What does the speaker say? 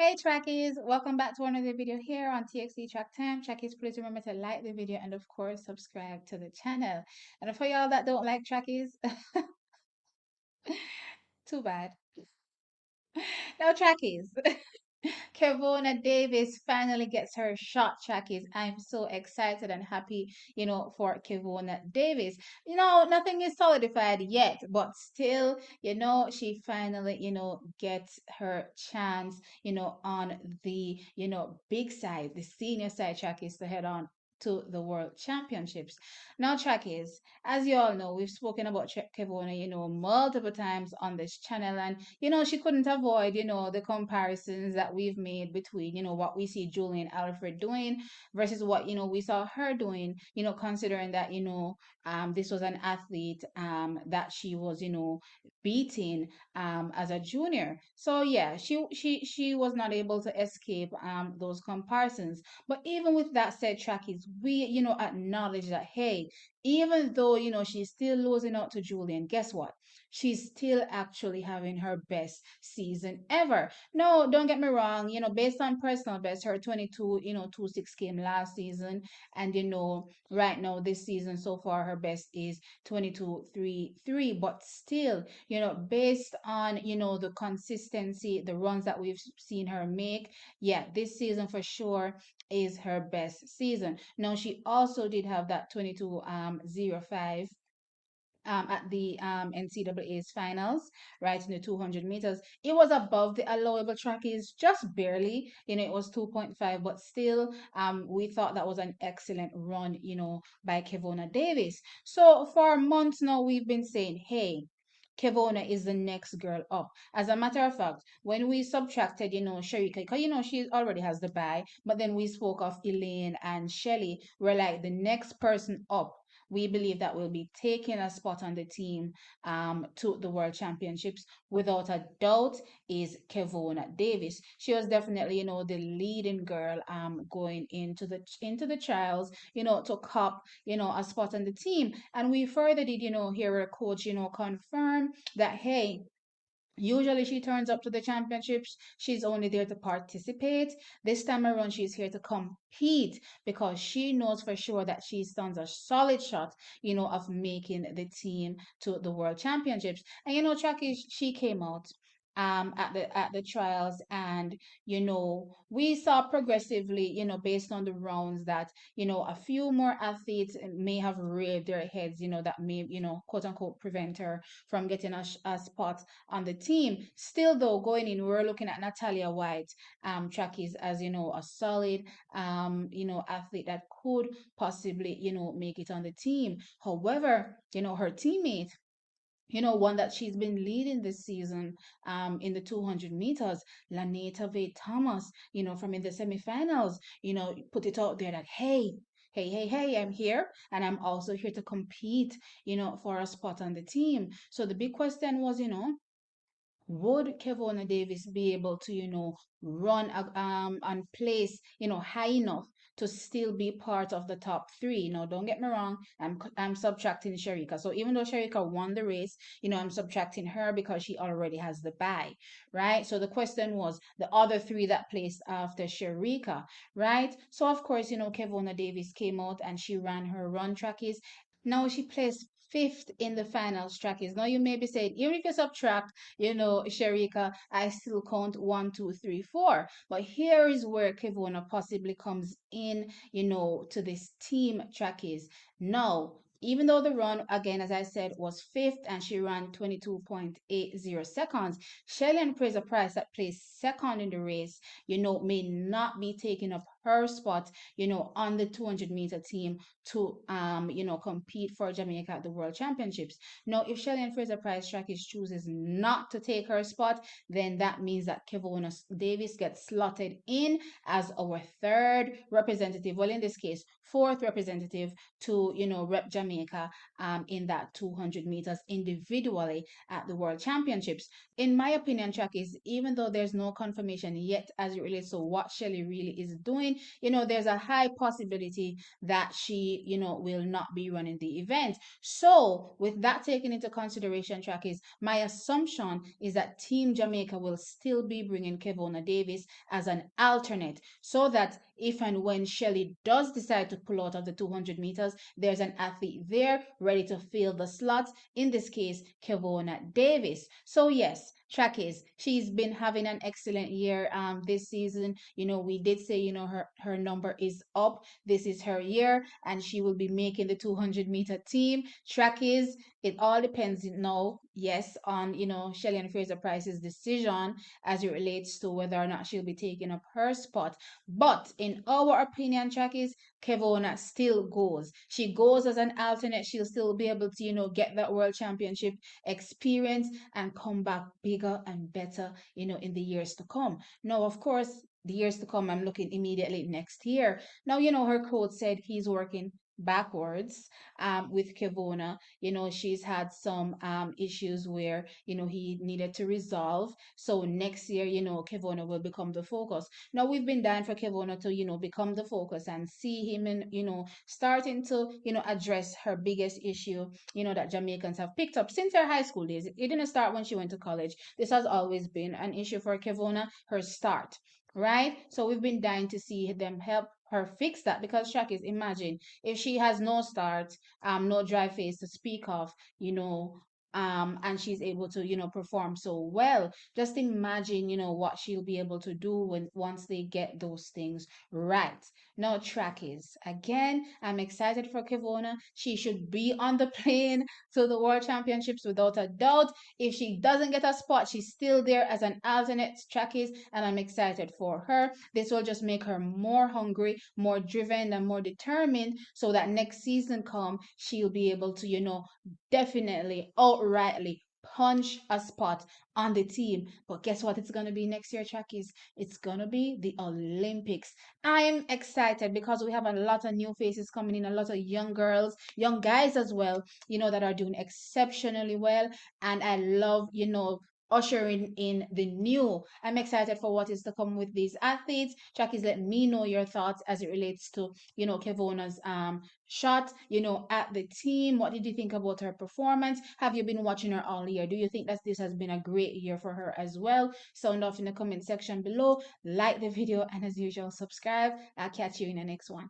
Hey trackies, welcome back to another video here on TXT Track Time. Trackies, please remember to like the video and of course subscribe to the channel. And for y'all that don't like trackies, too bad. No trackies. Kevona Davis finally gets her shot, trackies. I'm so excited and happy, for Kevona Davis. Nothing is solidified yet, but still, she finally, gets her chance, on the, big side, the senior side, trackies, to head on to the World Championships. Now, trackies, as you all know, we've spoken about Kevona, multiple times on this channel, and she couldn't avoid, the comparisons that we've made between, what we see Julian Alfred doing versus what, we saw her doing, considering that, this was an athlete that she was, beating as a junior. So yeah, she was not able to escape those comparisons. But even with that said, trackies, we, acknowledge that, hey, even though, she's still losing out to Julian, guess what? She's still actually having her best season ever. No, don't get me wrong, based on personal best, her 22, 26 came last season. And, right now, this season so far, her best is 22-3-3. But still, based on, the consistency, the runs that we've seen her make, yeah, this season for sure is her best season. Now, she also did have that 22-05 at the NCAA's finals, right in the 200 meters. It was above the allowable track is just barely, it was 2.5, but still, we thought that was an excellent run, by Kevona Davis. So for months now, we've been saying, hey, Kevona is the next girl up. As a matter of fact, when we subtracted, Sherika, because she already has the bye, but then we spoke of Elaine and Shelly, we're like the next person up we believe that will be taking a spot on the team to the World Championships without a doubt is Kevona Davis. She was definitely, the leading girl going into the trials, to cop, a spot on the team. And we further did, hear a coach, confirm that hey, usually she turns up to the championships. She's only there to participate. This time around, she's here to compete because she knows for sure that she stands a solid shot, of making the team to the world championships. And Chucky, she came out at the trials, and we saw progressively, based on the rounds that a few more athletes may have reared their heads, that may, quote unquote prevent her from getting a spot on the team. Still, though, going in, we're looking at Natalia White, trackies, as a solid, athlete that could possibly, make it on the team. However, her teammate, one that she's been leading this season in the 200 meters, Laneta Vade Thomas, from in the semifinals, put it out there that, hey, hey, hey, hey, I'm here and I'm also here to compete, for a spot on the team. So the big question was, would Kevona Davis be able to, run and place, high enough to still be part of the top three? Now, don't get me wrong, I'm subtracting Sherika. So even though Sherika won the race, I'm subtracting her because she already has the bye, right? So the question was the other three that placed after Sherika, right? So of course, Kevona Davis came out and she ran her run trackies. Now she placed fifth in the finals trackies. Now you may be saying, even if you subtract, Sharika, I still count 1, 2, 3, 4. But here is where Kevona possibly comes in, to this team trackies. Now, even though the run, again, as I said, was fifth and she ran 22.80 seconds, Shelly-Ann Fraser Price, that placed second in the race, may not be taking up her spot, on the 200-meter team to compete for Jamaica at the World Championships. Now, if Shelly-Ann Fraser Price Trackies chooses not to take her spot, then that means that Kevona Davis gets slotted in as our third representative. Well, in this case, fourth representative to rep Jamaica in that 200 meters individually at the World Championships. In my opinion, Trackies, even though there's no confirmation yet as it relates to what Shelly really is doing, coming, there's a high possibility that she, will not be running the event. So, with that taken into consideration, track is my assumption is that Team Jamaica will still be bringing Kevona Davis as an alternate, so that if and when Shelly does decide to pull out of the 200 meters, there's an athlete there ready to fill the slots. In this case, Kevona Davis. So yes, track is she's been having an excellent year this season. We did say her number is up. This is her year, and she will be making the 200-meter team. Track is it all depends now, yes, on Shelly-Ann Fraser-Pryce's decision as it relates to whether or not she'll be taking up her spot. But in our opinion, track is Kevona still goes. She goes as an alternate. She'll still be able to, get that world championship experience and come back bigger and better, in the years to come. Now, of course, the years to come, I'm looking immediately next year. Now, her coach said he's working backwards with Kevona. She's had some issues where, he needed to resolve. So next year, Kevona will become the focus. Now we've been dying for Kevona to, become the focus and see him in, starting to, address her biggest issue, that Jamaicans have picked up since her high school days. It didn't start when she went to college. This has always been an issue for Kevona, her start. Right? So we've been dying to see them help her fix that because Shaq is imagine if she has no start, no dry face to speak of, and she's able to, perform so well. Just imagine, what she'll be able to do when once they get those things right. Now, track is again, I'm excited for Kevona. She should be on the plane to the World Championships without a doubt. If she doesn't get a spot, she's still there as an alternate track is, and I'm excited for her. This will just make her more hungry, more driven, and more determined, so that next season come, she'll be able to, definitely outrightly punch a spot on the team. But guess what? It's gonna be next year, Trackies. It's gonna be the Olympics. I'm excited because we have a lot of new faces coming in, a lot of young girls, young guys as well, that are doing exceptionally well. And I love, ushering in the new. I'm excited for what is to come with these athletes. Trackies, let me know your thoughts as it relates to, Kevona's shot, at the team. What did you think about her performance? Have you been watching her all year? Do you think that this has been a great year for her as well? Sound off in the comment section below. Like the video and as usual, subscribe. I'll catch you in the next one.